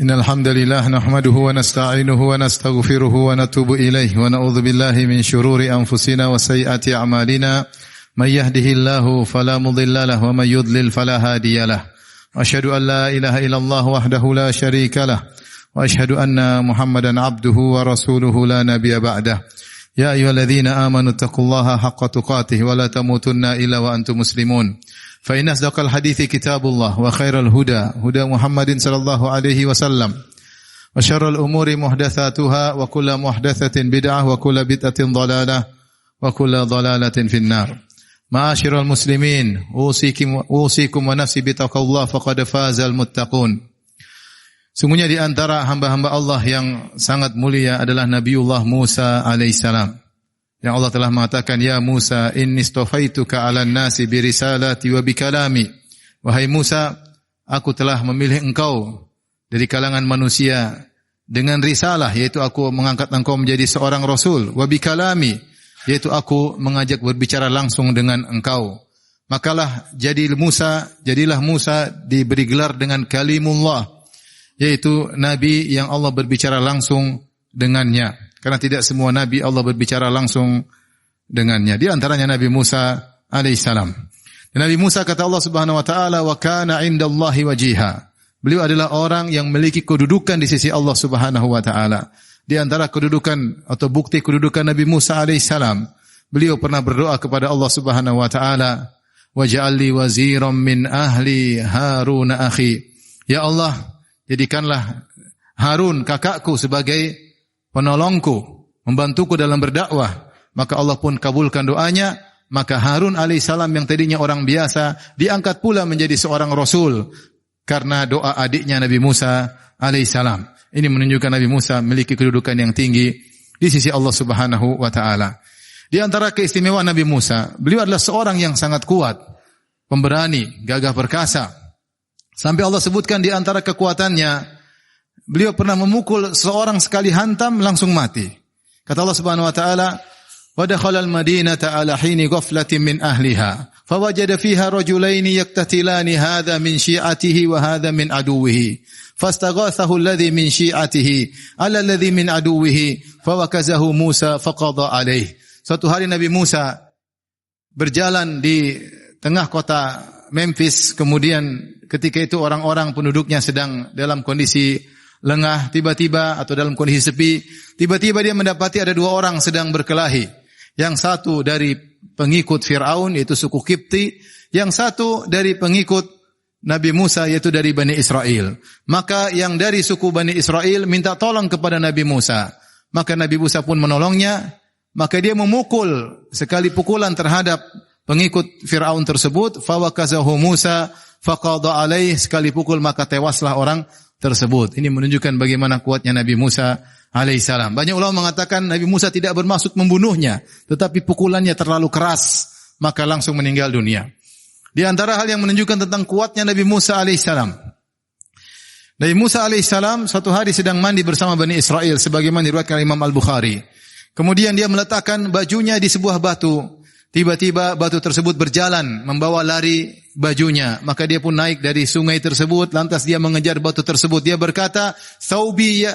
Innal hamdalillah nahmaduhu wa nasta'inuhu wa nastaghfiruhu wa natubu ilaihi wa na'udzu billahi min shururi anfusina wa sayyiati a'malina may yahdihillahu fala mudilla lahu wa may yudlil fala hadiyalah. Asyhadu an la ilaha illallah wahdahu la syarika lah wa asyhadu anna Muhammadan abduhu wa rasuluhu la nabiyya ba'dah. Ya ayyuhalladzina amanu taqullaha haqqa tuqatih wa la tamutunna illa wa antum muslimun. Fa inna asdaqal hadithi kitabullah wa khairal huda huda Muhammadin sallallahu alaihi wasallam wa syarrul umuri muhdatsatuha wa kullu muhdatsatin bid'ah wa kullu bid'atin dhalalah wa kullu dhalalatin finnar. Ma'asyiral muslimin, usikum wa nafsi bitaqwallah faqad fazal muttaqun. Sungguhnya di antara hamba-hamba Allah yang sangat mulia adalah Nabiullah Musa alaihissalam. Yang Allah telah mengatakan, Ya Musa, inni istafaituka 'alan nasi bi risalati wa bi kalami. Wahai Musa, aku telah memilih engkau dari kalangan manusia dengan risalah, yaitu aku mengangkat engkau menjadi seorang rasul, wa bi kalami, yaitu aku mengajak berbicara langsung dengan engkau. Makalah jadilah Musa diberi gelar dengan kalimullah, yaitu nabi yang Allah berbicara langsung dengannya. Karena tidak semua nabi Allah berbicara langsung dengannya. Di antaranya Nabi Musa alaihissalam. Dan Nabi Musa kata Allah Subhanahu wa taala, wa kana 'indallahi wajiha. Beliau adalah orang yang memiliki kedudukan di sisi Allah Subhanahu wa taala. Di antara kedudukan atau bukti kedudukan Nabi Musa alaihissalam, beliau pernah berdoa kepada Allah Subhanahu wa taala, waj'alli waziran min ahli Harun akhi. Ya Allah, jadikanlah Harun kakakku sebagai penolongku, membantuku dalam berdakwah. Maka Allah pun kabulkan doanya. Maka Harun alaihissalam yang tadinya orang biasa diangkat pula menjadi seorang rasul karena doa adiknya Nabi Musa alaihissalam. Ini menunjukkan Nabi Musa memiliki kedudukan yang tinggi di sisi Allah Subhanahu wa taala. Di antara keistimewaan Nabi Musa, beliau adalah seorang yang sangat kuat, pemberani, gagah perkasa. Sampai Allah sebutkan di antara kekuatannya, beliau pernah memukul seorang sekali hantam langsung mati. Kata Allah Subhanahu wa taala, "Wa dakhala al-madinata 'ala hini ghaflatin min ahliha, fawajada fiha rajulaini yaqtatilani hadha min syi'atihi wa hadha min aduwwihi. Fastaghathahu alladhi min syi'atihi 'ala alladhi min aduwwihi, fawakazahu Musa faqada 'alayhi." Suatu hari Nabi Musa berjalan di tengah kota Memphis, kemudian ketika itu orang-orang penduduknya sedang dalam kondisi lengah, tiba-tiba atau dalam kondisi sepi, tiba-tiba dia mendapati ada dua orang sedang berkelahi. Yang satu dari pengikut Fir'aun, yaitu suku Kipti, yang satu dari pengikut Nabi Musa, yaitu dari Bani Israel. Maka yang dari suku Bani Israel minta tolong kepada Nabi Musa. Maka Nabi Musa pun menolongnya, maka dia memukul sekali pukulan terhadap pengikut Fir'aun tersebut, fawakazahu Musa faqada alaih, sekali pukul maka tewaslah orang tersebut. Ini menunjukkan bagaimana kuatnya Nabi Musa alaihissalam. Banyak ulama mengatakan Nabi Musa tidak bermaksud membunuhnya, tetapi pukulannya terlalu keras, maka langsung meninggal dunia. Di antara hal yang menunjukkan tentang kuatnya Nabi Musa alaihissalam, Nabi Musa alaihissalam suatu hari sedang mandi bersama Bani Israel, sebagaimana diriwayatkan Imam Al-Bukhari. Kemudian dia meletakkan bajunya di sebuah batu. Tiba-tiba batu tersebut berjalan, membawa lari bajunya. Maka dia pun naik dari sungai tersebut, lantas dia mengejar batu tersebut. Dia berkata, Thawbi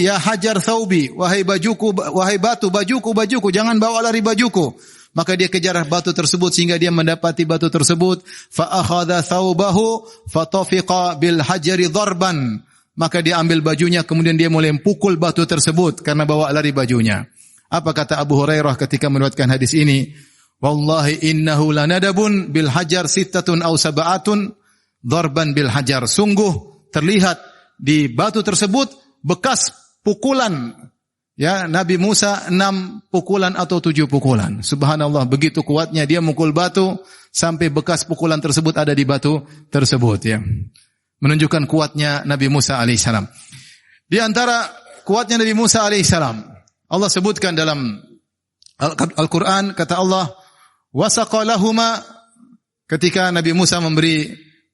ya hajar thawbi. Wahai bajuku, wahai batu, bajuku, jangan bawa lari bajuku. Maka dia kejar batu tersebut sehingga dia mendapati batu tersebut. Fa'akhadha thawbahu fatafiqa bil hajari dharban. Maka dia ambil bajunya, kemudian dia mulai pukul batu tersebut karena bawa lari bajunya. Apa kata Abu Hurairah ketika meriwayatkan hadis ini? Wallahi innahu lanadabun bil hajar sittatun aw sab'atun darban bil hajar. Sungguh terlihat di batu tersebut bekas pukulan ya Nabi Musa 6 pukulan atau 7 pukulan. Subhanallah, begitu kuatnya dia mukul batu sampai bekas pukulan tersebut ada di batu tersebut ya. Menunjukkan kuatnya Nabi Musa alaihissalam. Di antara kuatnya Nabi Musa alaihissalam, Allah sebutkan dalam Al-Quran, kata Allah, wasaqa lahuma, ketika Nabi Musa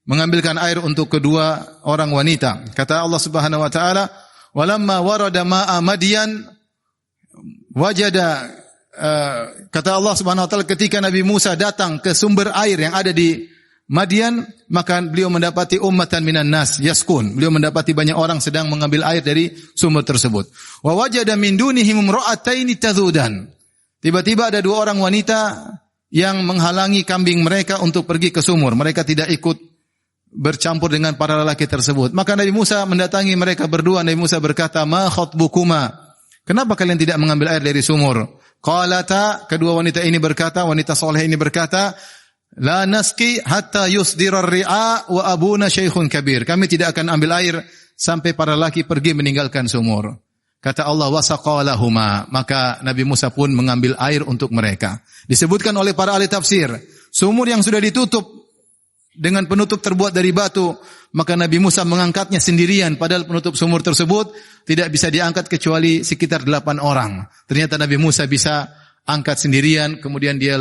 mengambilkan air untuk kedua orang wanita. Kata Allah Subhanahu wa taala, walamma warada ma'a Madyan wajada, kata Allah Subhanahu wa taala ketika Nabi Musa datang ke sumber air yang ada di Madian, maka beliau mendapati ummatan minan nas yaskun. Beliau mendapati banyak orang sedang mengambil air dari sumur tersebut. Wa wajada min dunihim imra'ataini tadhudan. Tiba-tiba ada dua orang wanita yang menghalangi kambing mereka untuk pergi ke sumur. Mereka tidak ikut bercampur dengan para lelaki tersebut. Maka Nabi Musa mendatangi mereka berdua. Nabi Musa berkata, "Ma khatbukuma?" Kenapa kalian tidak mengambil air dari sumur? Qalata, kedua wanita ini berkata, wanita soleh ini berkata, "La nasqi hatta yusdira ar-ri'a wa abuna syaikhun kabir." Kami tidak akan ambil air sampai para lelaki pergi meninggalkan sumur. Kata Allah, wasaqalahuma, maka Nabi Musa pun mengambil air untuk mereka. Disebutkan oleh para ahli tafsir, sumur yang sudah ditutup dengan penutup terbuat dari batu, maka Nabi Musa mengangkatnya sendirian, padahal penutup sumur tersebut tidak bisa diangkat kecuali sekitar 8 orang. Ternyata Nabi Musa bisa angkat sendirian, kemudian dia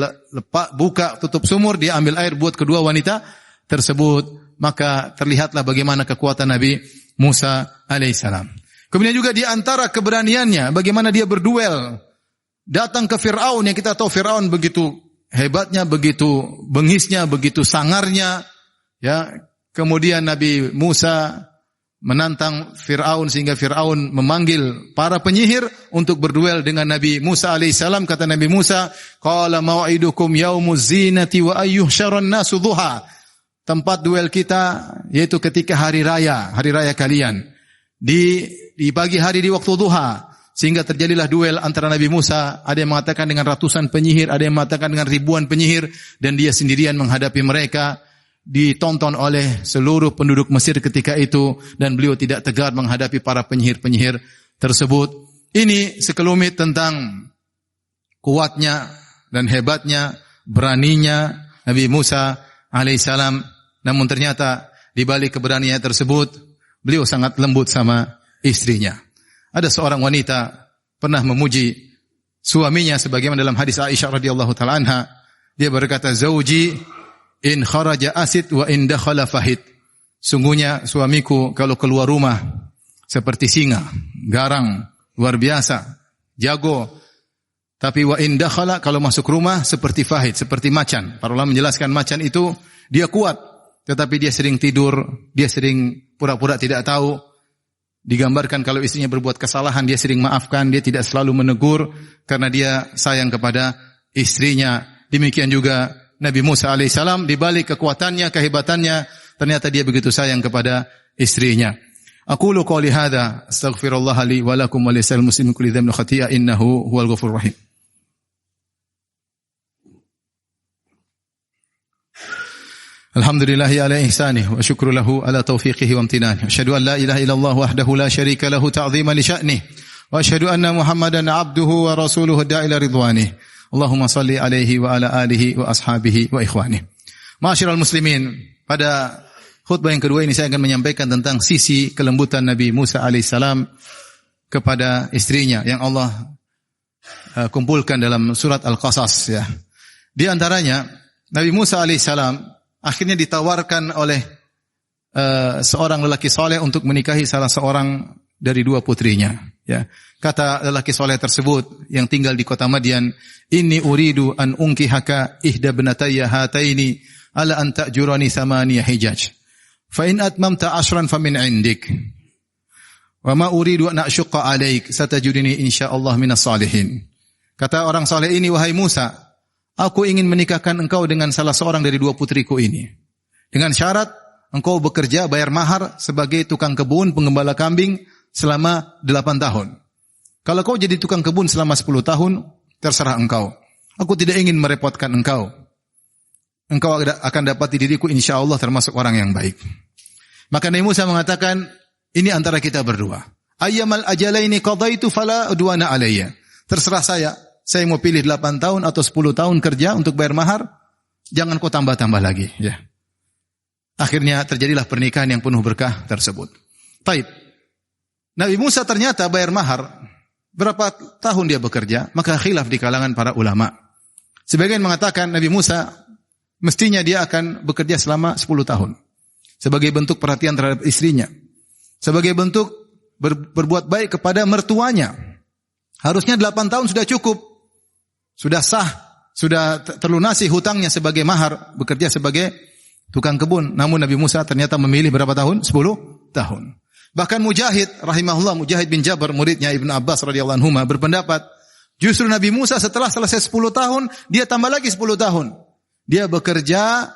buka tutup sumur, dia ambil air buat kedua wanita tersebut. Maka terlihatlah bagaimana kekuatan Nabi Musa alaihissalam. Kemudian juga di antara keberaniannya, bagaimana dia berduel, datang ke Fir'aun, yang kita tahu Fir'aun begitu hebatnya, begitu bengisnya, begitu sangarnya, ya. Kemudian Nabi Musa menantang Fir'aun sehingga Fir'aun memanggil para penyihir untuk berduel dengan Nabi Musa alaihissalam. Kata Nabi Musa, "Qala mau'idukum yaumuz zinati wa ayyuhsyaran nasu duha." Tempat duel kita yaitu ketika hari raya kalian. Di pagi hari di waktu duha, sehingga terjadilah duel antara Nabi Musa, ada yang mengatakan dengan ratusan penyihir, ada yang mengatakan dengan ribuan penyihir, dan dia sendirian menghadapi mereka, ditonton oleh seluruh penduduk Mesir ketika itu, dan beliau tidak tegar menghadapi para penyihir-penyihir tersebut. Ini sekelumit tentang kuatnya dan hebatnya, beraninya Nabi Musa alaihissalam. Namun ternyata di balik keberaniannya tersebut, beliau sangat lembut sama istrinya. Ada seorang wanita pernah memuji suaminya sebagaimana dalam hadis Aisyah radhiyallahu taala anha. Dia berkata, "Zauji in kharaja asid wa in dakhala fahid." Sungguhnya suamiku kalau keluar rumah seperti singa, garang, luar biasa, jago. Tapi wa in dakhala, kalau masuk rumah seperti fahid, seperti macan. Para ulama menjelaskan macan itu dia kuat, tetapi dia sering tidur, dia sering pura-pura tidak tahu. Digambarkan kalau istrinya berbuat kesalahan, dia sering maafkan, dia tidak selalu menegur karena dia sayang kepada istrinya. Demikian juga Nabi Musa alaihissalam, di balik kekuatannya, kehebatannya, ternyata dia begitu sayang kepada istrinya. Aqulu qouli hadza, astaghfirullah li wa lakum wa lisal muslimin kulli dhanbin khati'a innahu huwal ghafurur rahim. Alhamdulillahi ala ihsanih wa syukru lahu ala taufiqihi wa amtinanih. Asyhadu an la ilaha illallah wahdahu la syarika lahu ta'ziman li sya'nih. Wa asyhadu anna Muhammadan 'abduhu wa rasuluhu da'ila ridwanih. Allahumma salli alaihi wa ala alihi wa ashabihi wa ikhwanih. Ma'asyiral muslimin, pada khutbah yang kedua ini saya akan menyampaikan tentang sisi kelembutan Nabi Musa alaihissalam kepada istrinya yang Allah kumpulkan dalam surat Al-Qasas, ya. Di antaranya Nabi Musa alaihissalam akhirnya ditawarkan oleh seorang lelaki soleh untuk menikahi salah seorang dari dua putrinya. Ya, kata lelaki soleh tersebut yang tinggal di kota Madian, "Inni uridu an unkihaka ihda ibnatayya hataini ala an ta'jurani thamaniya hijaj. Fa in atmamta 'ashran famin 'indik. Wa ma uridu an ashqa 'alaik, satajudini insyaallah minas salihin." Kata orang soleh ini, "Wahai Musa, aku ingin menikahkan engkau dengan salah seorang dari dua putriku ini. Dengan syarat engkau bekerja bayar mahar sebagai tukang kebun pengembala kambing selama 8 tahun. Kalau kau jadi tukang kebun selama 10 tahun, terserah engkau. Aku tidak ingin merepotkan engkau. Engkau akan dapati diriku insyaallah termasuk orang yang baik." Maka Nabi Musa mengatakan, ini antara kita berdua. Ayyamal ajalaini qadaitu fala udwana alayya. Terserah saya mau pilih 8 tahun atau 10 tahun kerja untuk bayar mahar, jangan kau tambah-tambah lagi, ya. Akhirnya terjadilah pernikahan yang penuh berkah tersebut. Taib. Nabi Musa ternyata bayar mahar, berapa tahun dia bekerja, maka khilaf di kalangan para ulama. Sebagian mengatakan Nabi Musa mestinya dia akan bekerja selama 10 tahun. Sebagai bentuk perhatian terhadap istrinya. Sebagai bentuk berbuat baik kepada mertuanya. Harusnya 8 tahun sudah cukup. Sudah sah, sudah terlunasi hutangnya sebagai mahar, bekerja sebagai tukang kebun. Namun Nabi Musa ternyata memilih berapa tahun? 10 tahun. Bahkan Mujahid rahimahullah, Mujahid bin Jabr, muridnya Ibnu Abbas radhiyallahu anhu, berpendapat justru Nabi Musa setelah selesai 10 tahun, dia tambah lagi 10 tahun. Dia bekerja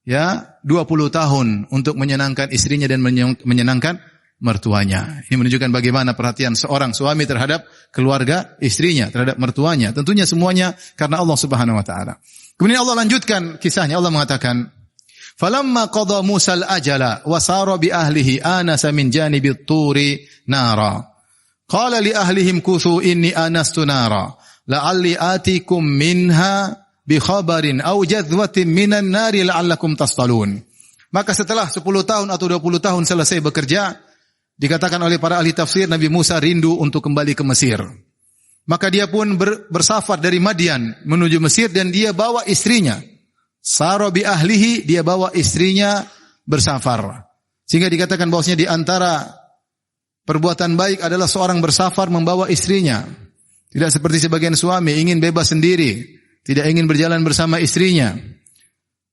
20 tahun untuk menyenangkan istrinya dan menyenangkan mertuanya. Ini menunjukkan bagaimana perhatian seorang suami terhadap keluarga istrinya, terhadap mertuanya. Tentunya semuanya karena Allah Subhanahu wa taala. Kemudian Allah lanjutkan kisahnya. Allah mengatakan, "Falamma qada Musa al-ajala wa sara bi ahlihi anasa min janibit turi nara. Qala li ahlihim kuthu inni anastu nara. La'alli atikum minha bi khabarin aw jadwatin minan nari la'allakum tastalun." Maka setelah 10 tahun atau 20 tahun selesai bekerja, dikatakan oleh para ahli tafsir Nabi Musa rindu untuk kembali ke Mesir. Maka dia pun bersafar dari Madian menuju Mesir dan dia bawa istrinya. Sara bi ahlihi, dia bawa istrinya bersafar. Sehingga dikatakan bahwasanya di antara perbuatan baik adalah seorang bersafar membawa istrinya. Tidak seperti sebagian suami ingin bebas sendiri, tidak ingin berjalan bersama istrinya.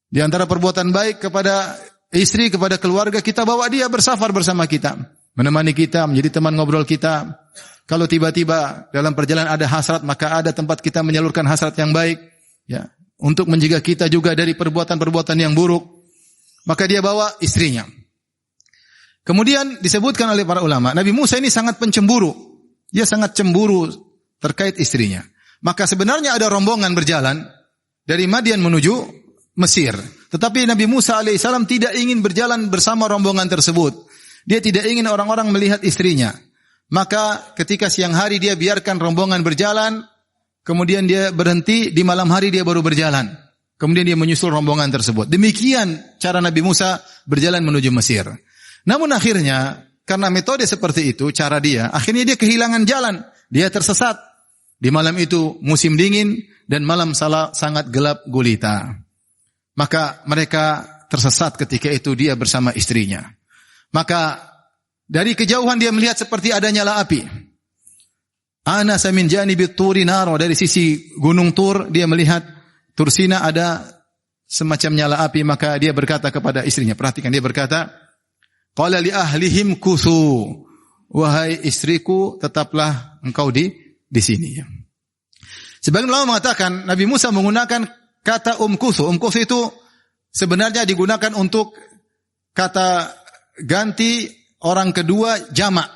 Di antara perbuatan baik kepada istri, kepada keluarga, kita bawa dia bersafar bersama kita, menemani kita, menjadi teman ngobrol kita. Kalau tiba-tiba dalam perjalanan ada hasrat, maka ada tempat kita menyalurkan hasrat yang baik, ya, untuk menjaga kita juga dari perbuatan-perbuatan yang buruk. Maka dia bawa istrinya. Kemudian disebutkan oleh para ulama, Nabi Musa ini sangat pencemburu. Dia sangat cemburu terkait istrinya. Maka sebenarnya ada rombongan berjalan dari Madian menuju Mesir. Tetapi Nabi Musa alaihissalam tidak ingin berjalan bersama rombongan tersebut. Dia tidak ingin orang-orang melihat istrinya. Maka ketika siang hari dia biarkan rombongan berjalan, kemudian dia berhenti, di malam hari dia baru berjalan. Kemudian dia menyusul rombongan tersebut. Demikian cara Nabi Musa berjalan menuju Mesir. Namun akhirnya, karena metode seperti itu, cara dia, akhirnya dia kehilangan jalan. Dia tersesat. Di malam itu musim dingin dan malam sangat gelap gulita. Maka mereka tersesat ketika itu dia bersama istrinya. Maka dari kejauhan dia melihat seperti ada nyala api. Anasa min janibit turi naro, dari sisi gunung Tur dia melihat Tursina ada semacam nyala api, maka dia berkata kepada istrinya, perhatikan, dia berkata, qala li ahlihim kuthu, wahai istriku tetaplah engkau di sini. Sebagian ulama mengatakan Nabi Musa menggunakan kata umkuthu. Umkuthu itu sebenarnya digunakan untuk kata ganti orang kedua jamak.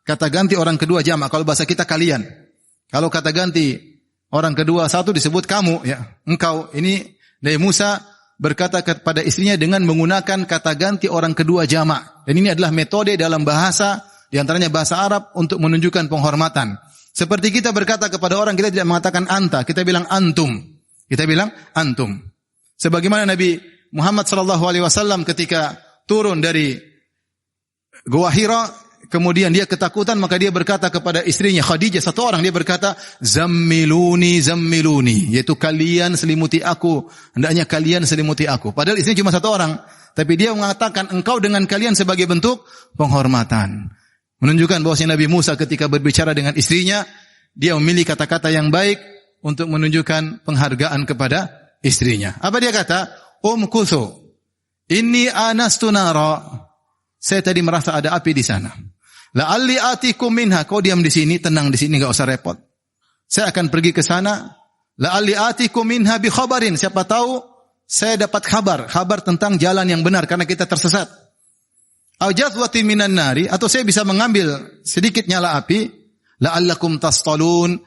Kata ganti orang kedua jamak. Kalau bahasa kita kalian. Kalau kata ganti orang kedua satu disebut kamu, ya, engkau. Ini Nabi Musa berkata kepada istrinya dengan menggunakan kata ganti orang kedua jamak. Dan ini adalah metode dalam bahasa, di antaranya bahasa Arab, untuk menunjukkan penghormatan. Seperti kita berkata kepada orang, kita tidak mengatakan anta, kita bilang antum. Kita bilang antum. Sebagaimana Nabi Muhammad SAW ketika turun dari Gua Hira, kemudian dia ketakutan, maka dia berkata kepada istrinya Khadijah, satu orang, dia berkata, zammiluni, zammiluni, yaitu kalian selimuti aku, hendaknya kalian selimuti aku. Padahal istrinya cuma satu orang, tapi dia mengatakan engkau dengan kalian sebagai bentuk penghormatan. Menunjukkan bahwa Nabi Musa ketika berbicara dengan istrinya, dia memilih kata-kata yang baik untuk menunjukkan penghargaan kepada istrinya. Apa dia kata? Kuthu, inni anastu nara. Saya tadi merasa ada api di sana. La'alli atikum minha. Kau diam di sini, tenang di sini, enggak usah repot. Saya akan pergi ke sana. La'alli atikum minha bi khabarin. Siapa tahu saya dapat kabar tentang jalan yang benar karena kita tersesat. Au jadwatin minan nari, atau saya bisa mengambil sedikit nyala api, la'allakum tastalun,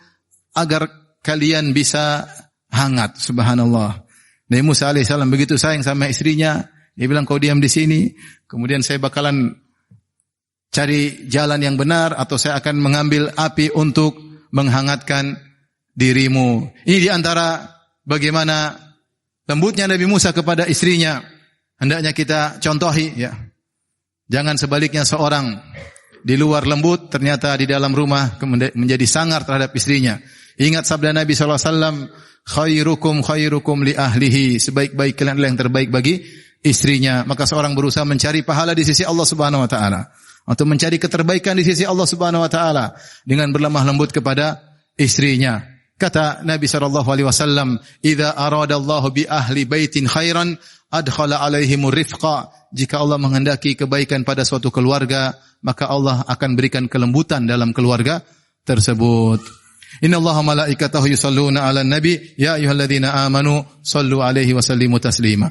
agar kalian bisa hangat. Subhanallah. Nabi Musa alaihissalam begitu sayang sama istrinya. Dia bilang, kau diam di sini, kemudian saya bakalan cari jalan yang benar, atau saya akan mengambil api untuk menghangatkan dirimu. Ini diantara bagaimana lembutnya Nabi Musa kepada istrinya. Hendaknya kita contohi, ya. Jangan sebaliknya seorang di luar lembut, ternyata di dalam rumah menjadi sangar terhadap istrinya. Ingat sabda Nabi SAW, khairukum li ahlihi, sebaik-baik kalian adalah yang terbaik bagi istrinya. Maka seorang berusaha mencari pahala di sisi Allah Subhanahu wa taala, atau mencari keterbaikan di sisi Allah Subhanahu wa taala dengan berlemah lembut kepada istrinya. Kata Nabi sallallahu alaihi wasallam, "Idza aradallahu bi ahli baitin khairan adkhala alaihimur rifqa. Jika Allah menghendaki kebaikan pada suatu keluarga, maka Allah akan berikan kelembutan dalam keluarga tersebut. Innallaha malaikatahu yusholluna 'alan nabi ya ayyuhalladzina amanu shallu 'alaihi wa sallimu taslima.